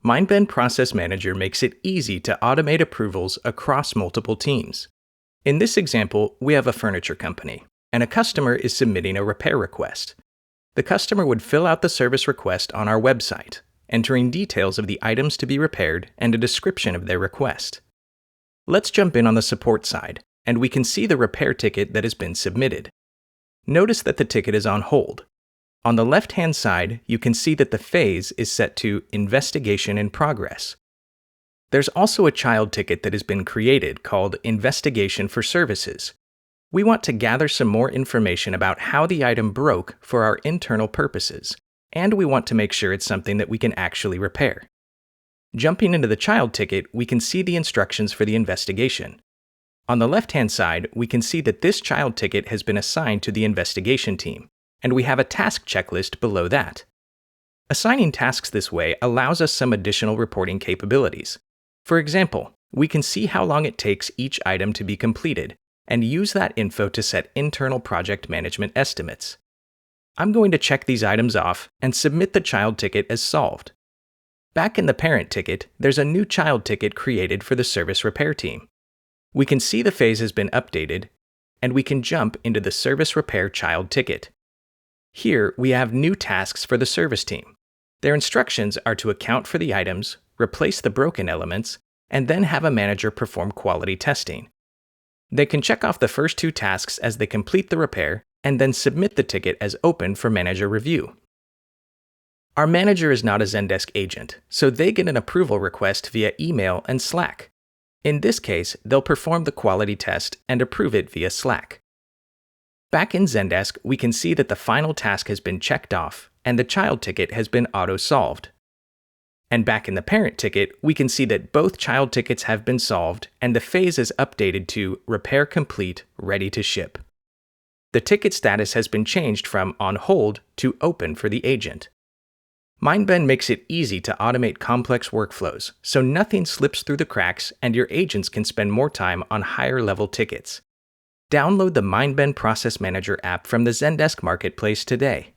Myndbend Process Manager makes it easy to automate approvals across multiple teams. In this example, we have a furniture company, and a customer is submitting a repair request. The customer would fill out the service request on our website, entering details of the items to be repaired and a description of their request. Let's jump in on the support side, and we can see the repair ticket that has been submitted. Notice that the ticket is on hold. On the left-hand side, you can see that the phase is set to Investigation in Progress. There's also a child ticket that has been created called Investigation for Services. We want to gather some more information about how the item broke for our internal purposes, and we want to make sure it's something that we can actually repair. Jumping into the child ticket, we can see the instructions for the investigation. On the left-hand side, we can see that this child ticket has been assigned to the investigation team, and we have a task checklist below that. Assigning tasks this way allows us some additional reporting capabilities. For example, we can see how long it takes each item to be completed, and use that info to set internal project management estimates. I'm going to check these items off and submit the child ticket as solved. Back in the parent ticket, there's a new child ticket created for the service repair team. We can see the phase has been updated, and we can jump into the service repair child ticket. Here, we have new tasks for the service team. Their instructions are to account for the items, replace the broken elements, and then have a manager perform quality testing. They can check off the first two tasks as they complete the repair, and then submit the ticket as open for manager review. Our manager is not a Zendesk agent, so they get an approval request via email and Slack. In this case, they'll perform the quality test and approve it via Slack. Back in Zendesk, we can see that the final task has been checked off and the child ticket has been auto-solved. And back in the parent ticket, we can see that both child tickets have been solved and the phase is updated to Repair Complete, Ready to Ship. The ticket status has been changed from On Hold to Open for the agent. Myndbend makes it easy to automate complex workflows, so nothing slips through the cracks and your agents can spend more time on higher-level tickets. Download the Myndbend Process Manager app from the Zendesk Marketplace today.